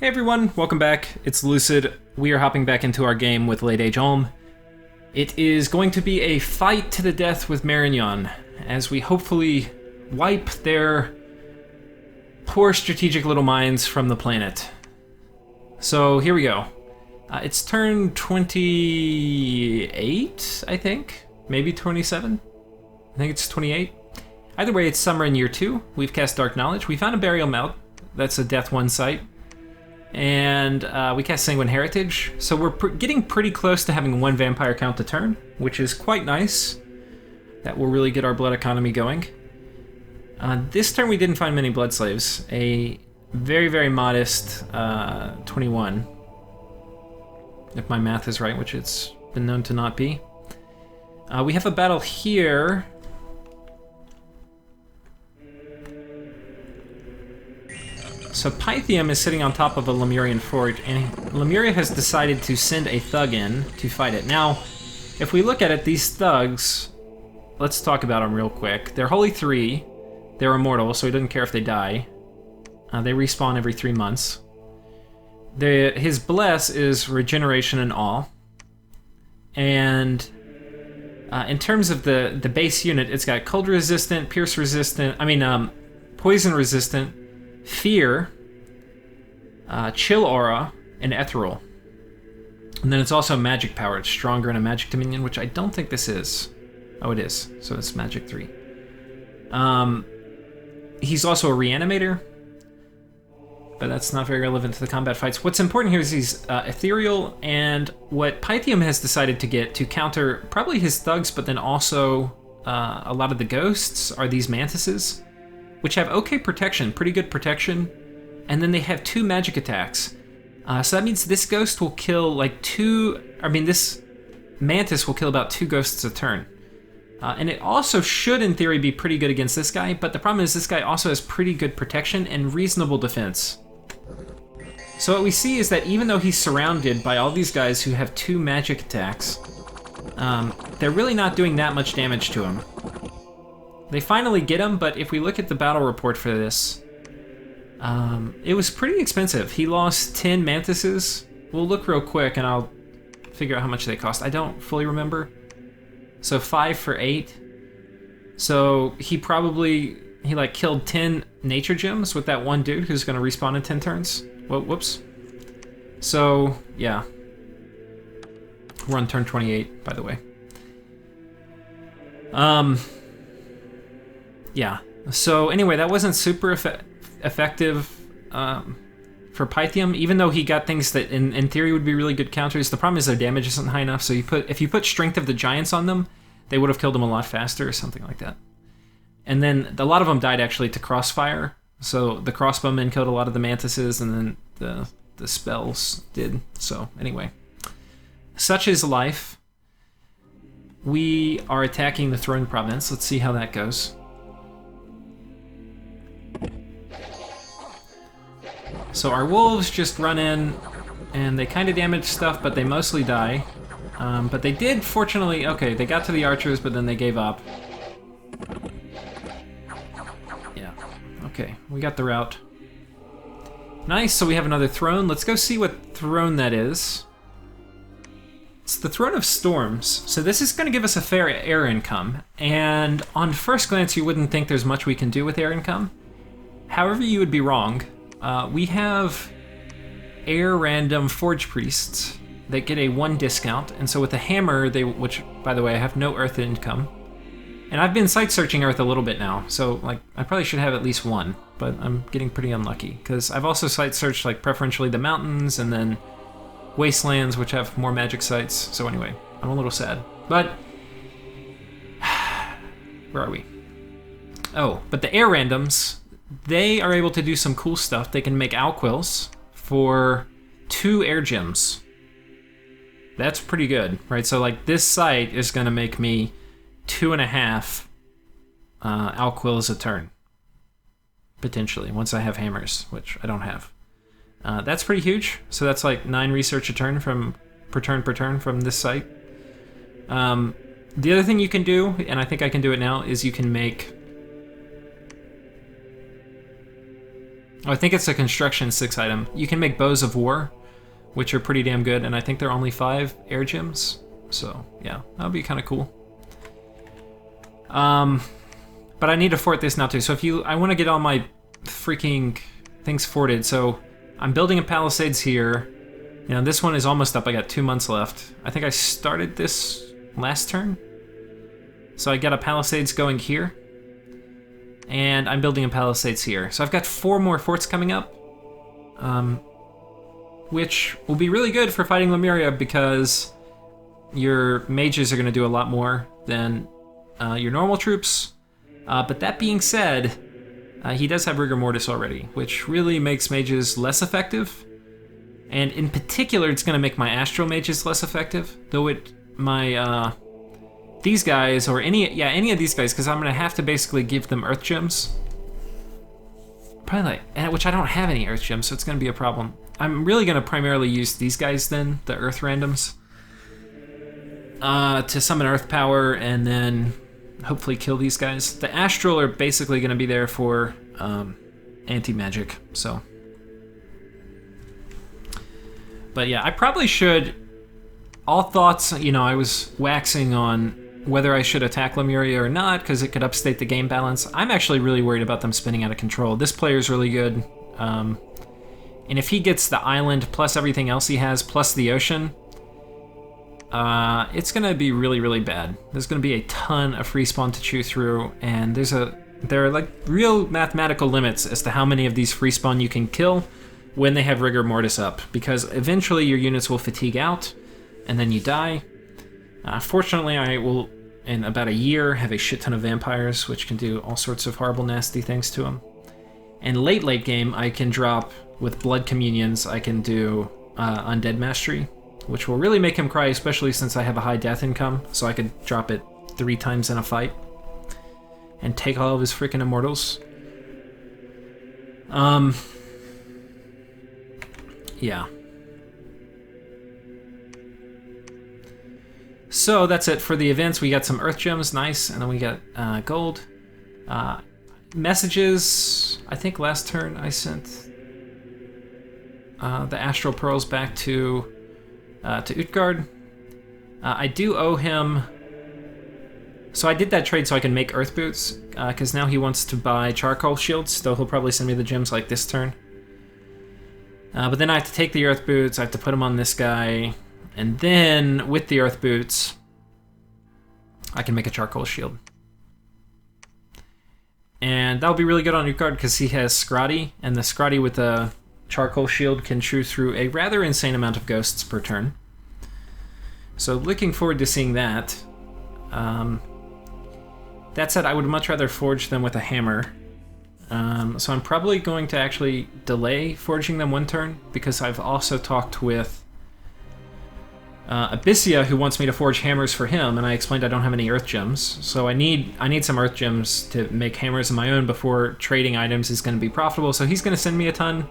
Hey everyone, welcome back. It's Lucid. We are hopping back into our game with Late Age Ulm. It is going to be a fight to the death with Marignon, as we hopefully wipe their poor strategic little minds from the planet. So here we go. It's turn 28, I think? Maybe 27? I think it's 28. Either way, it's summer in year 2. We've cast Dark Knowledge. We found a Burial Mount. That's a Death 1 site. And we cast Sanguine Heritage, so we're getting pretty close to having 1 vampire count a turn, which is quite nice. That will really get our blood economy going. This turn we didn't find many blood slaves. A very, very modest 21, if my math is right, which it's been known to not be. We have a battle here. So Pythium is sitting on top of a Lemurian fort, and Lemuria has decided to send a thug in to fight it. Now, if we look at it, these thugs, let's talk about them real quick. They're Holy 3, they're immortal, so he doesn't care if they die. They respawn every 3 months. His Bless is regeneration and awe. And in terms of the base unit, it's got cold resistant, pierce resistant, poison resistant, Fear, Chill Aura, and Ethereal. And then it's also magic power. It's stronger in a magic dominion, which I don't think this is. Oh, it is. So it's magic 3. He's also a reanimator, but that's not very relevant to the combat fights. What's important here is he's ethereal, and what Pythium has decided to get to counter probably his thugs, but then also a lot of the ghosts are these mantises, which have okay protection, pretty good protection, and then they have 2 magic attacks. So that means this ghost will kill this mantis will kill about 2 ghosts a turn. And it also should, in theory, be pretty good against this guy, but the problem is this guy also has pretty good protection and reasonable defense. So what we see is that even though he's surrounded by all these guys who have 2 magic attacks, they're really not doing that much damage to him. They finally get him, but if we look at the battle report for this, it was pretty expensive. He lost 10 mantises. We'll look real quick and I'll figure out how much they cost. I don't fully remember. So 5 for 8. So he killed 10 nature gems with that one dude who's gonna respawn in 10 turns. Whoops. So, yeah. We're on turn 28, by the way. Yeah, so anyway, that wasn't super effective for Pythium, even though he got things that in theory would be really good counters. The problem is their damage isn't high enough, so if you put Strength of the Giants on them, they would have killed them a lot faster or something like that. And then a lot of them died actually to Crossfire, so the crossbowmen killed a lot of the mantises, and then the spells did. So anyway, such is life. We are attacking the Throne Province. Let's see how that goes. So our wolves just run in, and they kind of damage stuff, but they mostly die. But they did, fortunately, okay, they got to the archers, but then they gave up. Yeah, okay, we got the route. Nice, so we have another throne. Let's go see what throne that is. It's the Throne of Storms. So this is going to give us a fair air income, and on first glance you wouldn't think there's much we can do with air income. However, you would be wrong. We have air random Forge Priests that get a 1 discount, and so with the hammer, which, by the way, I have no earth income. And I've been site searching earth a little bit now, so I probably should have at least 1, but I'm getting pretty unlucky, because I've also site searched preferentially the mountains, and then wastelands, which have more magic sites, so anyway, I'm a little sad. But, where are we? Oh, but the air randoms, they are able to do some cool stuff. They can make Alquils for 2 air gems. That's pretty good, right? So this site is gonna make me 2.5 Alquils a turn. Potentially, once I have hammers, which I don't have. That's pretty huge. So that's 9 research a turn per turn from this site. The other thing you can do, and I think I can do it now, is you can make Oh, I think it's a construction 6 item. You can make bows of war, which are pretty damn good, and I think they're only 5 air gems. So, yeah, that would be kind of cool. But I need to fort this now too. So I want to get all my freaking things forted. So I'm building a palisades here. You know, this one is almost up. I got 2 months left. I think I started this last turn. So I got a palisades going here. And I'm building a palisades here. So I've got 4 more forts coming up. Which will be really good for fighting Lemuria because your mages are going to do a lot more than your normal troops. But that being said, he does have Rigor Mortis already, which really makes mages less effective. And in particular, it's going to make my Astral mages less effective. Though these guys, or any of these guys, because I'm going to have to basically give them Earth Gems. Probably which I don't have any Earth Gems, so it's going to be a problem. I'm really going to primarily use these guys then, the Earth randoms, to summon Earth power and then hopefully kill these guys. The Astral are basically going to be there for anti-magic, so. But yeah, I probably should, all thoughts, you know, I was waxing on whether I should attack Lemuria or not, because it could upstate the game balance. I'm actually really worried about them spinning out of control. This player's really good. And if he gets the island, plus everything else he has, plus the ocean, it's going to be really, really bad. There's going to be a ton of free spawn to chew through, and there are like real mathematical limits as to how many of these free spawn you can kill when they have Rigor Mortis up, because eventually your units will fatigue out, and then you die. Fortunately, I will, in about a year, have a shit ton of vampires, which can do all sorts of horrible, nasty things to them. And late game, I can drop, with Blood Communions, I can do Undead Mastery, which will really make him cry, especially since I have a high death income, so I could drop it 3 times in a fight and take all of his freaking immortals. Yeah. So that's it for the events. We got some Earth Gems, nice, and then we got gold. Messages, I think last turn I sent the Astral Pearls back to Utgard. I do owe him... So I did that trade so I can make Earth Boots, because now he wants to buy Charcoal Shields, though he'll probably send me the gems like this turn. But then I have to take the Earth Boots, I have to put them on this guy, and then, with the Earth Boots, I can make a Charcoal Shield. And that'll be really good on Utgard because he has Scrotty, and the Scrotty with the Charcoal Shield can chew through a rather insane amount of ghosts per turn. So looking forward to seeing that. That said, I would much rather forge them with a hammer. So I'm probably going to actually delay forging them 1 turn, because I've also talked with Abyssia, who wants me to forge hammers for him, and I explained I don't have any Earth Gems, so I need some Earth Gems to make hammers of my own before trading items is going to be profitable, so he's going to send me a ton,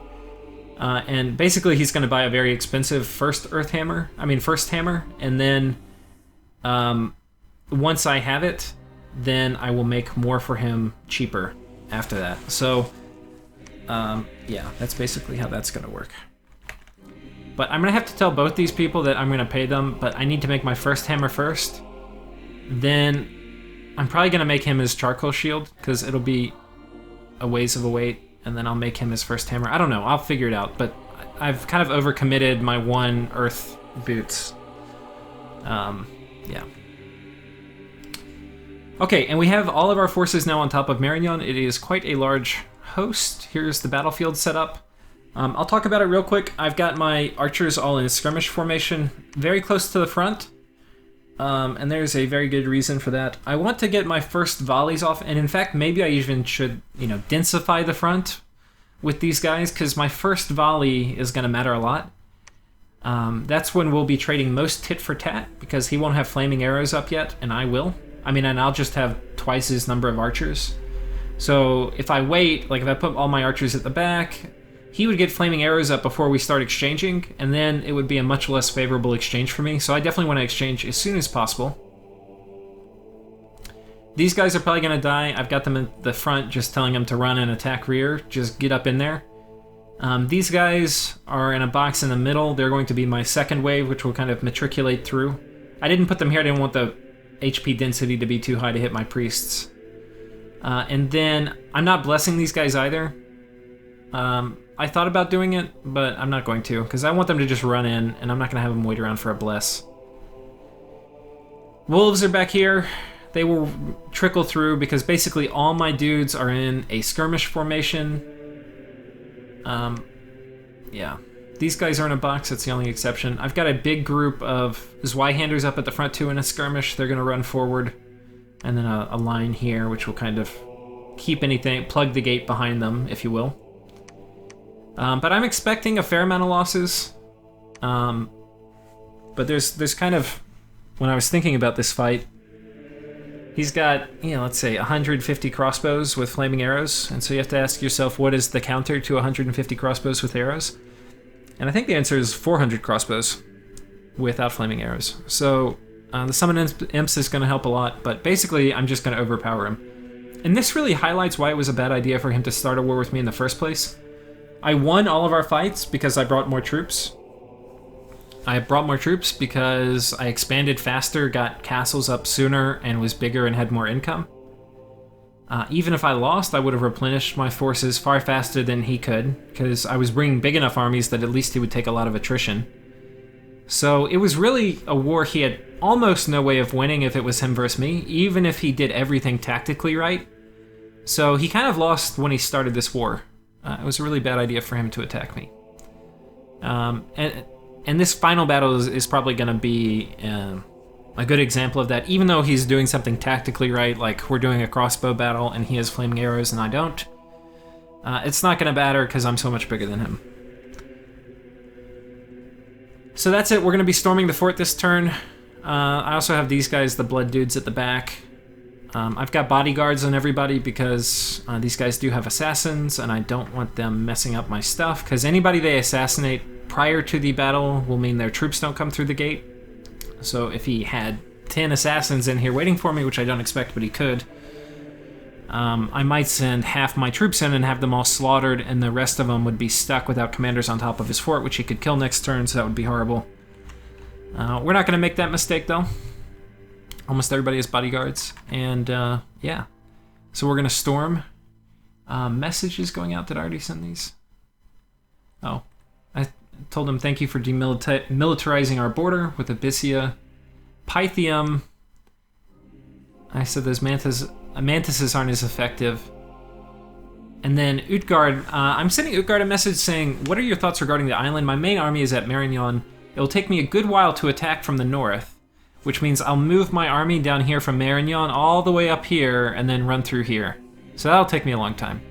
and basically he's going to buy a very expensive first hammer, and then once I have it, then I will make more for him cheaper after that. So, yeah, that's basically how that's going to work. But I'm going to have to tell both these people that I'm going to pay them, but I need to make my first hammer first. Then I'm probably going to make him his Charcoal Shield, because it'll be a ways of a wait, and then I'll make him his first hammer. I don't know, I'll figure it out, but I've kind of overcommitted my 1 Earth Boots. Yeah. Okay, and we have all of our forces now on top of Marignon. It is quite a large host. Here's the battlefield set up. I'll talk about it real quick. I've got my archers all in a skirmish formation, very close to the front. And there's a very good reason for that. I want to get my first volleys off, and in fact, maybe I even should, densify the front with these guys, because my first volley is going to matter a lot. That's when we'll be trading most tit for tat, because he won't have flaming arrows up yet, and I will. And I'll just have twice his number of archers. So if I wait, like if I put all my archers at the back, he would get flaming arrows up before we start exchanging, and then it would be a much less favorable exchange for me, so I definitely want to exchange as soon as possible. These guys are probably going to die. I've got them in the front, just telling them to run and attack rear. Just get up in there. These guys are in a box in the middle. They're going to be my second wave, which will kind of matriculate through. I didn't put them here. I didn't want the HP density to be too high to hit my priests. And then I'm not blessing these guys either. I thought about doing it, but I'm not going to, because I want them to just run in, and I'm not going to have them wait around for a bless. Wolves are back here. They will trickle through, because basically all my dudes are in a skirmish formation. Yeah. These guys are in a box, that's the only exception. I've got a big group of Zweihanders up at the front too in a skirmish. They're going to run forward. And then a line here, which will kind of keep anything, plug the gate behind them, if you will. But I'm expecting a fair amount of losses. But there's kind of, when I was thinking about this fight, he's got, let's say 150 crossbows with flaming arrows. And so you have to ask yourself, what is the counter to 150 crossbows with arrows? And I think the answer is 400 crossbows without flaming arrows. So the summon imps is going to help a lot, but basically I'm just going to overpower him. And this really highlights why it was a bad idea for him to start a war with me in the first place. I won all of our fights because I brought more troops. I brought more troops because I expanded faster, got castles up sooner, and was bigger and had more income. Even if I lost, I would have replenished my forces far faster than he could, because I was bringing big enough armies that at least he would take a lot of attrition. So it was really a war he had almost no way of winning if it was him versus me, even if he did everything tactically right. So he kind of lost when he started this war. It was a really bad idea for him to attack me. And this final battle is probably going to be a good example of that, even though he's doing something tactically right, like we're doing a crossbow battle and he has flaming arrows and I don't. It's not going to matter because I'm so much bigger than him. So that's it. We're going to be storming the fort this turn. I also have these guys, the blood dudes at the back. I've got bodyguards on everybody because these guys do have assassins and I don't want them messing up my stuff, because anybody they assassinate prior to the battle will mean their troops don't come through the gate. So if he had 10 assassins in here waiting for me, which I don't expect, but he could, I might send half my troops in and have them all slaughtered, and the rest of them would be stuck without commanders on top of his fort, which he could kill next turn, so that would be horrible. We're not going to make that mistake, though. Almost everybody has bodyguards, and yeah. So we're going to storm. Messages going out. Did I already send these? Oh. I told him thank you for demilitarizing our border with Abysia. Pythium. I said those mantises aren't as effective. And then Utgard. I'm sending Utgard a message saying, what are your thoughts regarding the island? My main army is at Marignon. It will take me a good while to attack from the north, which means I'll move my army down here from Marignon all the way up here and then run through here. So that'll take me a long time.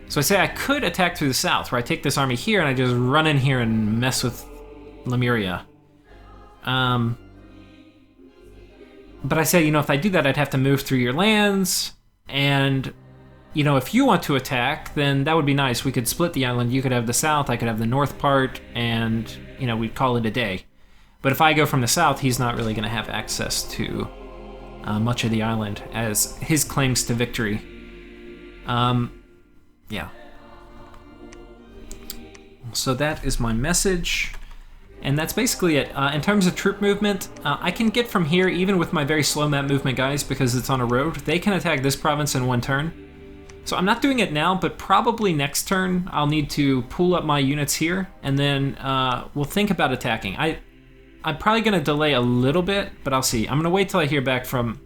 So I say I could attack through the south, where I take this army here and I just run in here and mess with Lemuria. But I say, if I do that, I'd have to move through your lands, and, if you want to attack, then that would be nice. We could split the island. You could have the south, I could have the north part, and, we'd call it a day. But if I go from the south, he's not really going to have access to much of the island as his claims to victory. Yeah. So that is my message. And that's basically it. In terms of troop movement, I can get from here, even with my very slow map movement guys, because it's on a road. They can attack this province in one turn. So I'm not doing it now, but probably next turn I'll need to pull up my units here, and then we'll think about attacking. I'm probably going to delay a little bit, but I'll see. I'm going to wait till I hear back from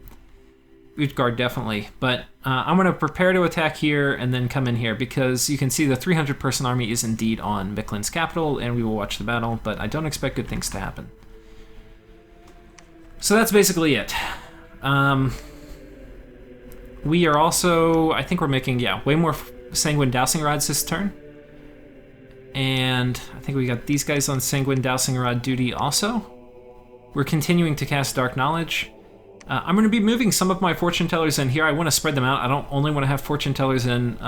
Utgard, definitely. But I'm going to prepare to attack here and then come in here, because you can see the 300-person army is indeed on Miklin's capital, and we will watch the battle, but I don't expect good things to happen. So that's basically it. We are also, I think we're making, way more Sanguine Dowsing Rods this turn. And I think we got these guys on Sanguine Dowsing Rod duty also. We're continuing to cast Dark Knowledge. I'm going to be moving some of my Fortune Tellers in here. I want to spread them out. I don't only want to have Fortune Tellers in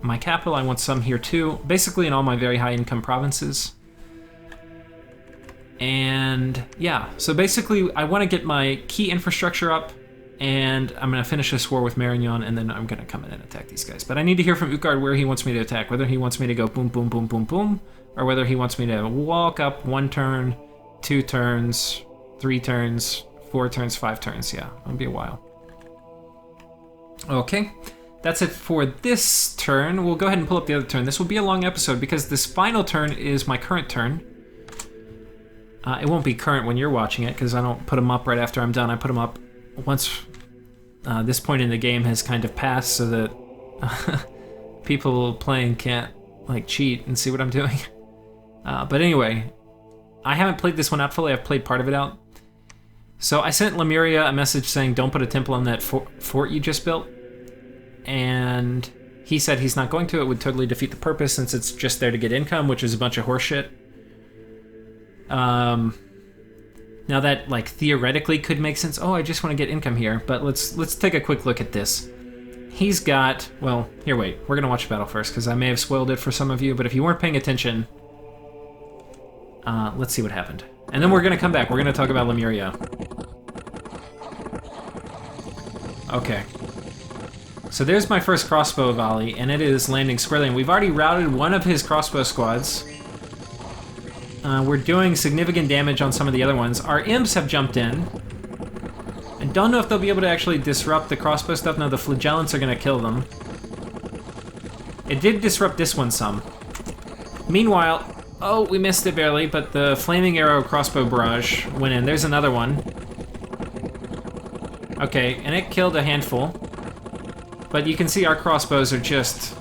my capital. I want some here too. Basically in all my very high income provinces. And yeah, so basically I want to get my key infrastructure up and I'm going to finish this war with Marignon, and then I'm going to come in and attack these guys. But I need to hear from Utgard where he wants me to attack, whether he wants me to go boom, boom, boom, boom, boom, or whether he wants me to walk up 1 turn, 2 turns, 3 turns, 4 turns, 5 turns. Yeah, it'll be a while. Okay, that's it for this turn. We'll go ahead and pull up the other turn. This will be a long episode because this final turn is my current turn. It won't be current when you're watching it because I don't put them up right after I'm done. I put them up once this point in the game has kind of passed so that people playing can't like cheat and see what I'm doing. But anyway, I haven't played this one out fully. I've played part of it out. So I sent Lemuria a message saying, don't put a temple on that fort you just built. And he said he's not going to. It would totally defeat the purpose since it's just there to get income, which is a bunch of horseshit. Now that, like, theoretically could make sense. Oh, I just want to get income here. But let's take a quick look at this. He's got... Well, here, wait. We're going to watch the battle first, because I may have spoiled it for some of you. But if you weren't paying attention... let's see what happened. And then we're going to come back. We're going to talk about Lemuria. Okay. So there's my first crossbow volley, and it is landing squarely. And we've already routed one of his crossbow squads. We're doing significant damage on some of the other ones. Our imps have jumped in. I don't know if they'll be able to actually disrupt the crossbow stuff. No, the flagellants are going to kill them. It did disrupt this one some. Meanwhile... Oh, we missed it barely, but the flaming arrow crossbow barrage went in. There's another one. Okay, and it killed a handful. But you can see our crossbows are just...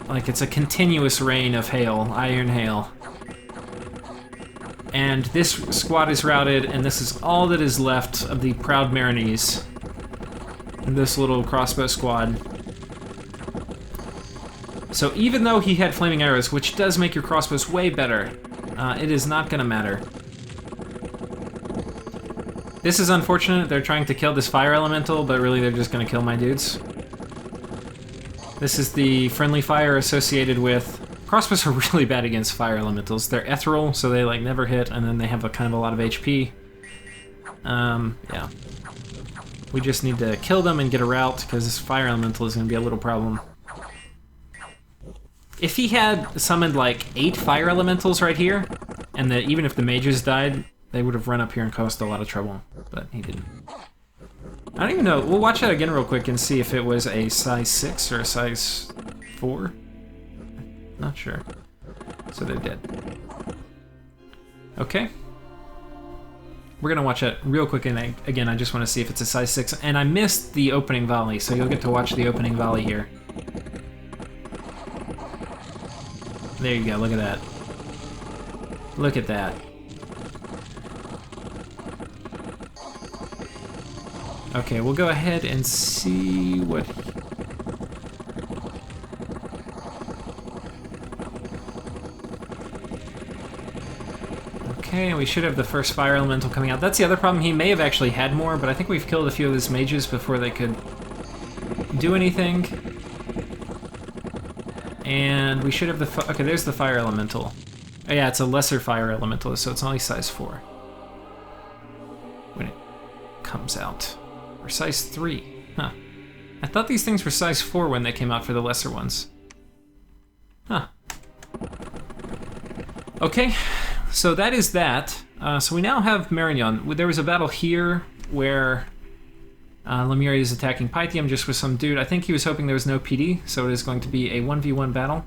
like, it's a continuous rain of hail, iron hail. And this squad is routed, and this is all that is left of the proud Marignese. This little crossbow squad. So even though he had flaming arrows, which does make your crossbows way better, it is not going to matter. This is unfortunate. They're trying to kill this fire elemental, but really they're just going to kill my dudes. This is the friendly fire associated with... Crossbows are really bad against fire elementals. They're ethereal, so they like never hit, and then they have a kind of a lot of HP. Yeah. We just need to kill them and get a route, because this fire elemental is going to be a little problem. If he had summoned like 8 fire elementals right here, and that even if the mages died, they would have run up here and caused a lot of trouble, but he didn't. I don't even know. We'll watch that again real quick and see if it was a size 6 or a size 4. Not sure. So they're dead. Okay. We're gonna watch that real quick, and again, I just want to see if it's a size 6. And I missed the opening volley, so you'll get to watch the opening volley here. There you go, look at that. Look at that. Okay, we'll go ahead and see what... Okay, and we should have the first fire elemental coming out. That's the other problem. He may have actually had more, but I think we've killed a few of his mages before they could do anything. And we should have the... Okay, there's the fire elemental. Oh yeah, it's a lesser fire elemental, so it's only size 4. When it comes out. Or size 3. Huh. I thought these things were size 4 when they came out for the lesser ones. Huh. Okay, so that is that. So we now have Marignon. There was a battle here where... Lemuria is attacking Pythium just with some dude. I think he was hoping there was no PD, so it is going to be a 1v1 battle.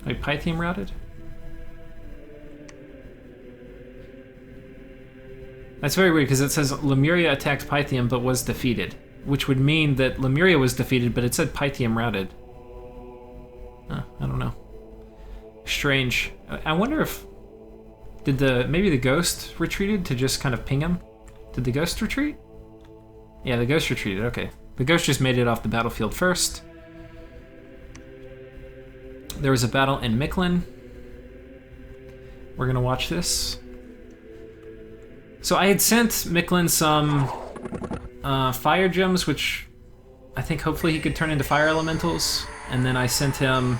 Wait, Pythium routed? That's very weird, because it says Lemuria attacked Pythium but was defeated, which would mean that Lemuria was defeated, but it said Pythium routed. I don't know. Strange. I wonder if... Maybe the ghost retreated to just kind of ping him? Did the ghost retreat? Yeah, the ghost retreated, okay. The ghost just made it off the battlefield first. There was a battle in Micklin. We're gonna watch this. So I had sent Micklin some fire gems, which I think hopefully he could turn into fire elementals. And then I sent him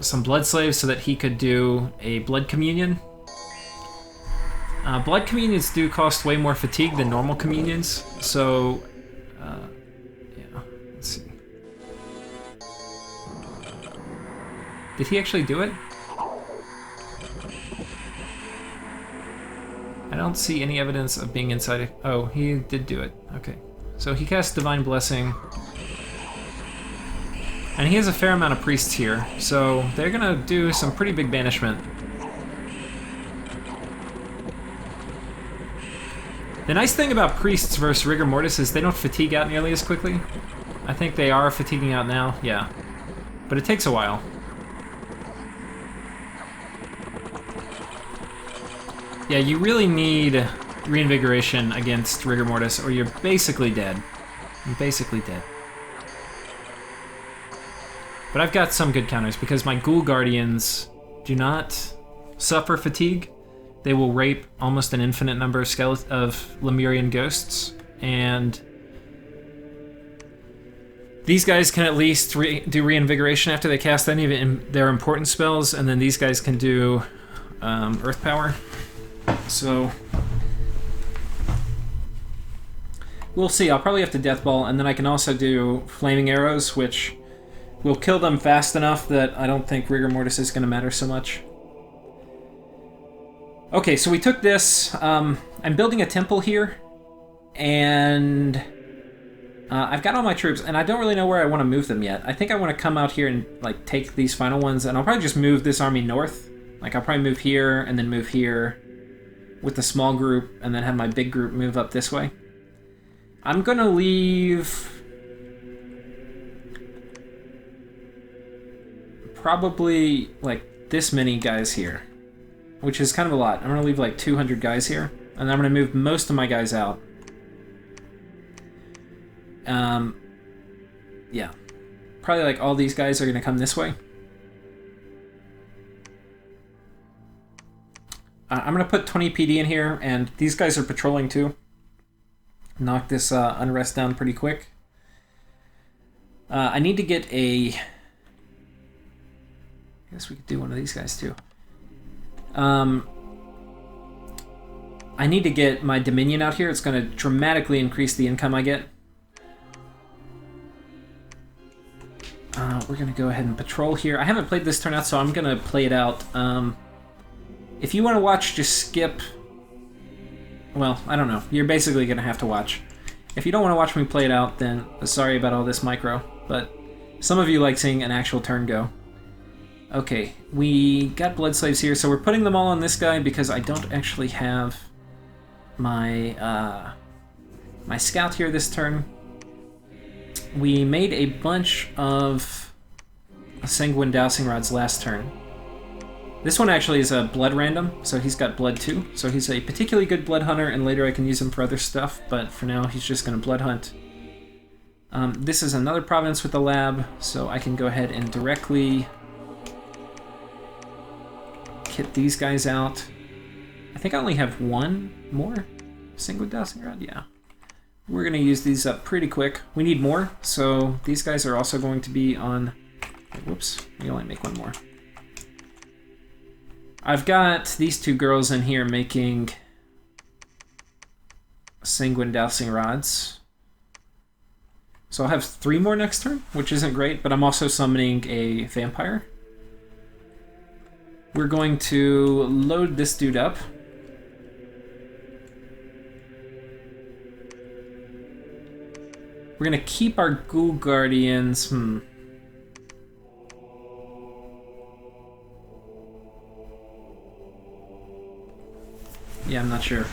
some blood slaves so that he could do a blood communion. Blood communions do cost way more fatigue than normal communions, so yeah, let's see. Did he actually do it? I don't see any evidence of being inside it. Oh, he did do it. Okay. So he cast Divine Blessing. And he has a fair amount of priests here, so they're gonna do some pretty big banishment. The nice thing about priests versus Rigor Mortis is they don't fatigue out nearly as quickly. I think they are fatiguing out now, yeah. But it takes a while. Yeah, you really need Reinvigoration against Rigor Mortis, or you're basically dead. You're basically dead. But I've got some good counters, because my Ghoul Guardians do not suffer fatigue. They will rape almost an infinite number of Lemurian ghosts, and these guys can at least do Reinvigoration after they cast any of their important spells, and then these guys can do Earth Power. So we'll see. I'll probably have to Death Ball, and then I can also do Flaming Arrows, which will kill them fast enough that I don't think Rigor Mortis is going to matter so much. Okay, so we took this. I'm building a temple here, and I've got all my troops, and I don't really know where I want to move them yet. I think I want to come out here and like take these final ones, and I'll probably just move this army north. Like I'll probably move here, and then move here with the small group, and then have my big group move up this way. I'm going to leave probably like this many guys here, which is kind of a lot. I'm going to leave like 200 guys here, and I'm going to move most of my guys out. Yeah. Probably like all these guys are going to come this way. I'm going to put 20 PD in here, and these guys are patrolling too. Knock this unrest down pretty quick. I need to get a... I guess we could do one of these guys too. I need to get my Dominion out here. It's going to dramatically increase the income I get. We're going to go ahead and patrol here. I haven't played this turn out, so I'm going to play it out. If you want to watch, just skip. Well, I don't know. You're basically going to have to watch. If you don't want to watch me play it out, then sorry about all this micro. But some of you like seeing an actual turn go. Okay, we got Blood Slaves here, so we're putting them all on this guy because I don't actually have my my scout here this turn. We made a bunch of Sanguine Dowsing Rods last turn. This one actually is a blood random, so he's got blood too. So he's a particularly good blood hunter, and later I can use him for other stuff, but for now he's just going to blood hunt. This is another province with a lab, so I can go ahead and directly kit these guys out. I think I only have one more Sanguine Dowsing Rod, yeah. We're going to use these up pretty quick. We need more, so these guys are also going to be on... Whoops, we only make one more. I've got these two girls in here making Sanguine Dowsing Rods. So I'll have 3 more next turn, which isn't great, but I'm also summoning a vampire. We're going to load this dude up. We're going to keep our Ghoul Guardians. Yeah, I'm not sure.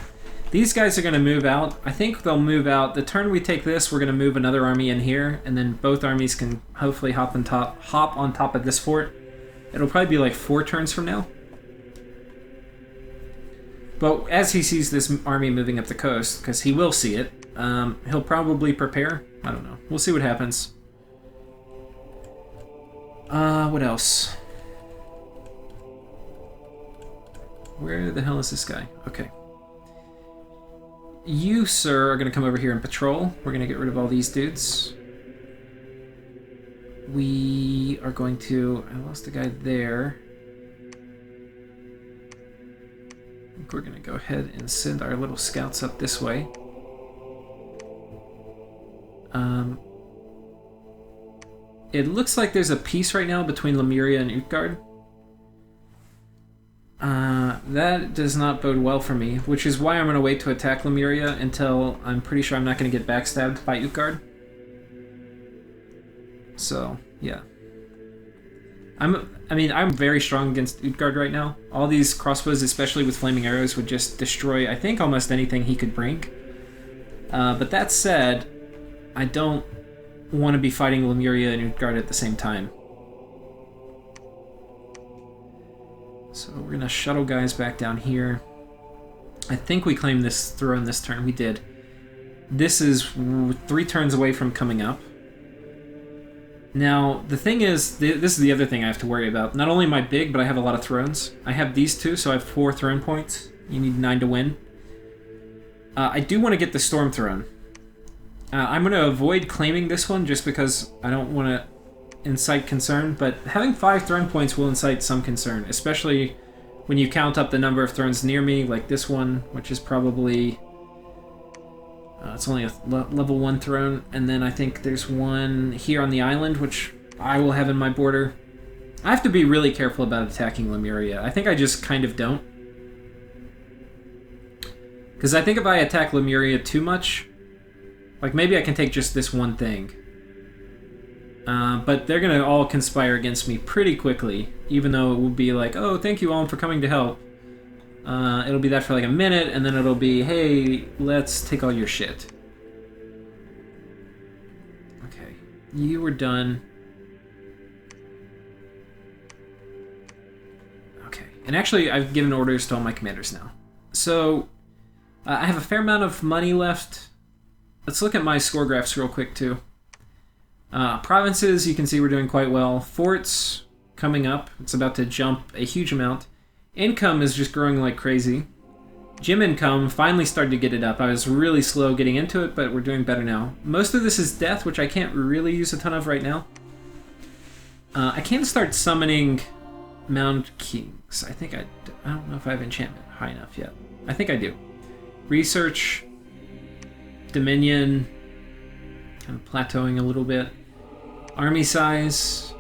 These guys are going to move out. I think they'll move out. The turn we take this, we're going to move another army in here, and then both armies can hopefully hop on top of this fort. It'll probably be like 4 turns from now. But as he sees this army moving up the coast, because he will see it, he'll probably prepare. I don't know. We'll see what happens. What else? Where the hell is this guy? Okay. You, sir, are going to come over here and patrol. We're going to get rid of all these dudes. We are going to... I lost a guy there. I think we're going to go ahead and send our little scouts up this way. It looks like there's a peace right now between Lemuria and Utgard. That does not bode well for me, which is why I'm going to wait to attack Lemuria until I'm pretty sure I'm not going to get backstabbed by Utgard. So, yeah. I'm very strong against Utgard right now. All these crossbows, especially with flaming arrows, would just destroy, I think, almost anything he could bring. But that said, I don't want to be fighting Lemuria and Utgard at the same time. So we're going to shuttle guys back down here. I think we claimed this throne this turn. We did. This is 3 turns away from coming up. Now, the thing is, this is the other thing I have to worry about. Not only am I big, but I have a lot of thrones. I have these 2, so I have 4 throne points. You need 9 to win. I do want to get the Storm Throne. I'm going to avoid claiming this one just because I don't want to incite concern, but having 5 throne points will incite some concern, especially when you count up the number of thrones near me, like this one, which is probably... it's only a level 1 throne, and then I think there's one here on the island, which I will have in my border. I have to be really careful about attacking Lemuria. I think I just kind of don't. Because I think if I attack Lemuria too much, like maybe I can take just this one thing. But they're going to all conspire against me pretty quickly, even though it will be like, oh, thank you all for coming to help. It'll be that for like a minute, and then it'll be, hey, let's take all your shit. Okay, you were done. Okay, and actually I've given orders to all my commanders now. So, I have a fair amount of money left. Let's look at my score graphs real quick, too. Provinces, you can see we're doing quite well. Forts, coming up. It's about to jump a huge amount. Income is just growing like crazy. Gym income finally started to get it up. I was really slow getting into it, but we're doing better now. Most of this is death, which I can't really use a ton of right now. I can start summoning Mound Kings. I think I don't know if I have enchantment high enough yet. I think I do. Research, Dominion, kind of plateauing a little bit. Army size.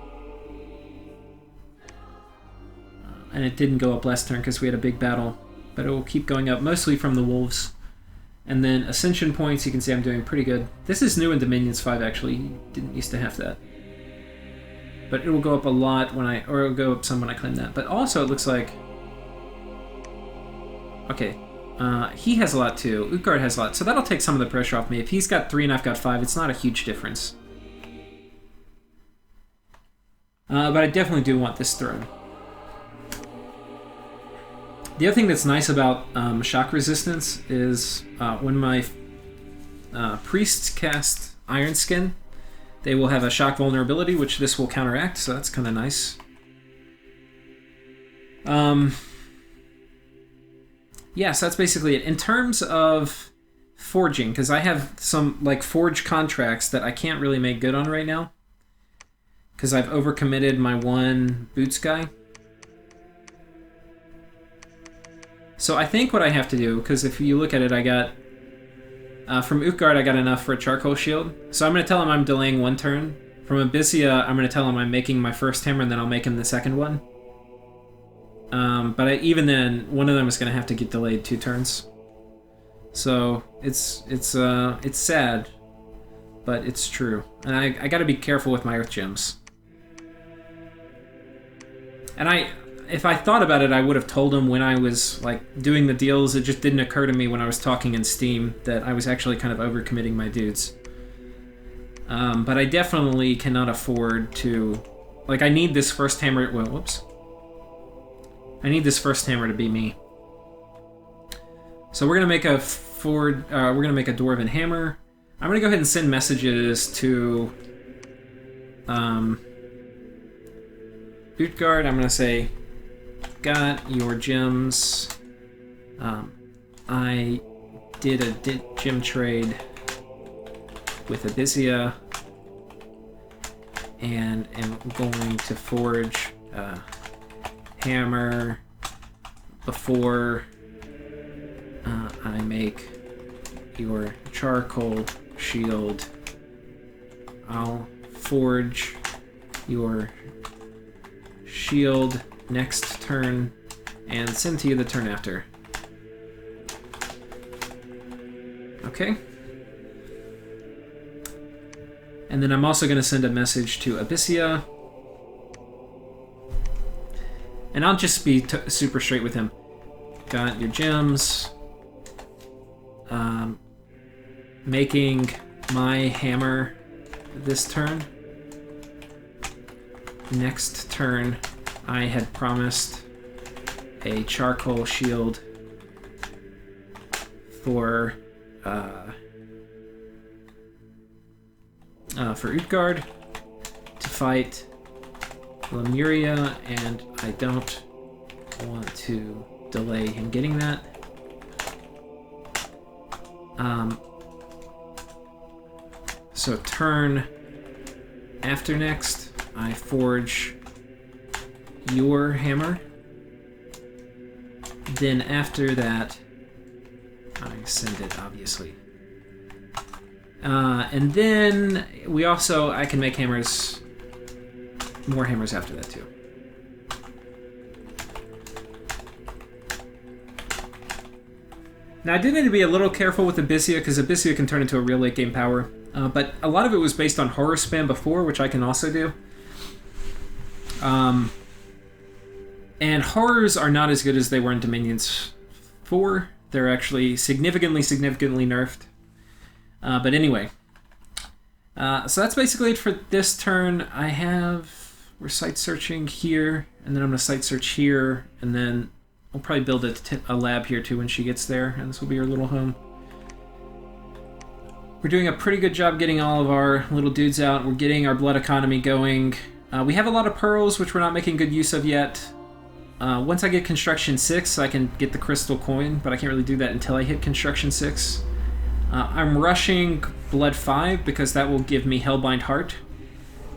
And it didn't go up last turn because we had a big battle. But it will keep going up, mostly from the wolves. And then Ascension points, you can see I'm doing pretty good. This is new in Dominions 5, actually. Didn't used to have that. But it will go up a lot when or it'll go up some when I claim that. But also it looks like... Okay. He has a lot too. Utgard has a lot. So that'll take some of the pressure off me. If he's got 3 and I've got 5, it's not a huge difference. But I definitely do want this throne. The other thing that's nice about shock resistance is when my priests cast Iron Skin, they will have a shock vulnerability, which this will counteract, so that's kind of nice. Yeah, so that's basically it. In terms of forging, because I have some like forge contracts that I can't really make good on right now, because I've overcommitted my one boots guy. So I think what I have to do, because if you look at it, I got... from Utgard, I got enough for a charcoal shield. So I'm going to tell him I'm delaying 1 turn. From Abysia, I'm going to tell him I'm making my first hammer, and then I'll make him the second one. But even then, one of them is going to have to get delayed 2 turns. So it's sad, but it's true. And I got to be careful with my earth gems. And if I thought about it, I would have told him when I was like doing the deals. It just didn't occur to me when I was talking in Steam that I was actually kind of overcommitting my dudes. But I definitely cannot afford to... Like, I need this first hammer... Well, whoops. I need this first hammer to be me. So we're gonna make a we're gonna make a dwarven hammer. I'm gonna go ahead and send messages to Utgard. I'm gonna say, got your gems. I did a gem trade with Abysia and am going to forge hammer before make your charcoal shield. I'll forge your shield next turn and send to you the turn after. Okay. And then I'm also going to send a message to Abyssia. And I'll just be super straight with him. Got your gems. Making my hammer this turn. Next turn, I had promised a charcoal shield for Utgard to fight Lemuria, and I don't want to delay him getting that. So turn after next, I forge your hammer. Then after that, I send it, obviously. And then I can make hammers, more hammers after that too. Now I do need to be a little careful with Abyssia, because Abyssia can turn into a real late game power. But a lot of it was based on horror spam before, which I can also do. And horrors are not as good as they were in Dominions 4. They're actually significantly nerfed. But anyway. So that's basically it for this turn. We're site searching here, and then I'm going to site search here, and then we'll probably build a lab here too when she gets there, and this will be her little home. We're doing a pretty good job getting all of our little dudes out. We're getting our blood economy going. We have a lot of pearls, which we're not making good use of yet. Once I get Construction 6, I can get the crystal coin, but I can't really do that until I hit Construction 6. I'm rushing Blood 5 because that will give me Hellbind Heart.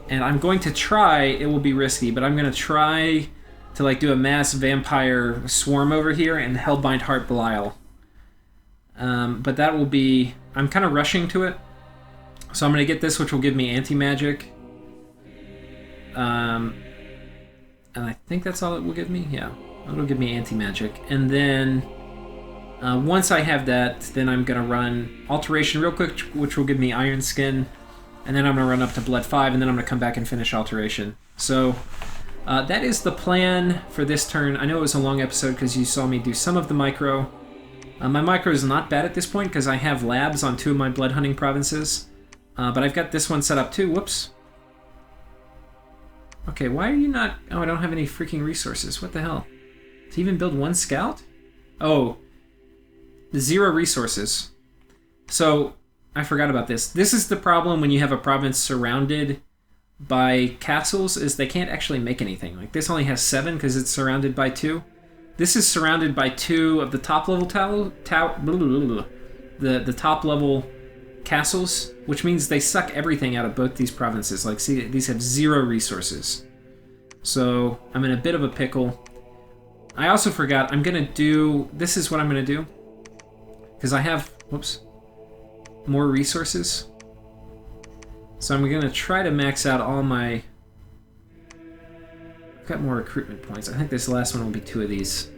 And I'm going to try, it will be risky, but I'm going to try to do a mass vampire swarm over here and Hellbind Heart Belial. But that will be... I'm kind of rushing to it. So I'm going to get this, which will give me anti-magic. And I think that's all it will give me. Yeah, it'll give me anti-magic. And then once I have that, then I'm going to run Alteration real quick, which will give me Iron Skin. And then I'm going to run up to Blood 5, and then I'm going to come back and finish Alteration. So that is the plan for this turn. I know it was a long episode because you saw me do some of the micro. My micro is not bad at this point because I have labs on 2 of my blood hunting provinces. But I've got this one set up too. Whoops. Okay, why are you not... Oh, I don't have any freaking resources. What the hell? To even build 1 scout? Oh. 0 resources. So, I forgot about this. This is the problem when you have a province surrounded by castles, is they can't actually make anything. This only has 7 because it's surrounded by 2. This is surrounded by 2 of the top level the top level castles, which means they suck everything out of both these provinces. See, these have 0 resources. So I'm in a bit of a pickle. I also forgot, I'm gonna do, this is what I'm gonna do. Because I have, whoops, more resources. So I'm gonna try to max out all my... I've got more recruitment points. I think this last one will be 2 of these.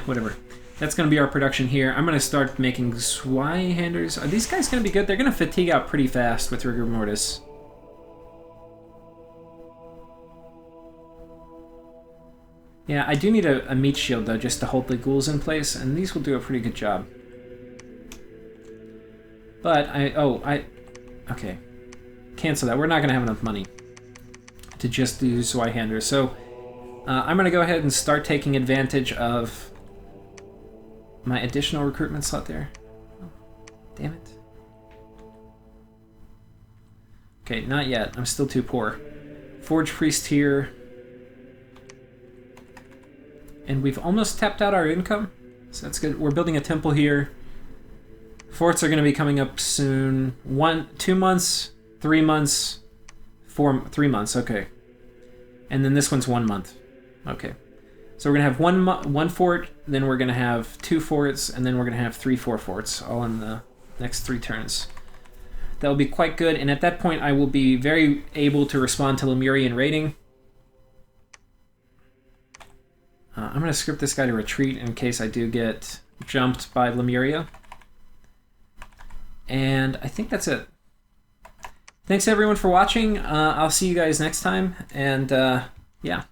Whatever. That's going to be our production here. I'm going to start making Zweihanders. Are these guys going to be good? They're going to fatigue out pretty fast with Rigor Mortis. Yeah, I do need a meat shield, though, just to hold the ghouls in place, and these will do a pretty good job. But, okay. Cancel that. We're not going to have enough money to just do Zweihanders. So, I'm going to go ahead and start taking advantage of my additional recruitment slot there. Oh, damn it. Okay, not yet. I'm still too poor. Forge Priest here. And we've almost tapped out our income, so that's good. We're building a temple here. Forts are going to be coming up soon. 2 months, 3 months, 3 months, okay. And then this one's 1 month. Okay. So we're going to have one fort, then we're going to have 2 forts, and then we're going to have 3-4 forts, all in the next 3 turns. That will be quite good, and at that point I will be very able to respond to Lemurian raiding. I'm going to script this guy to retreat in case I do get jumped by Lemuria. And I think that's it. Thanks everyone for watching. I'll see you guys next time, and yeah.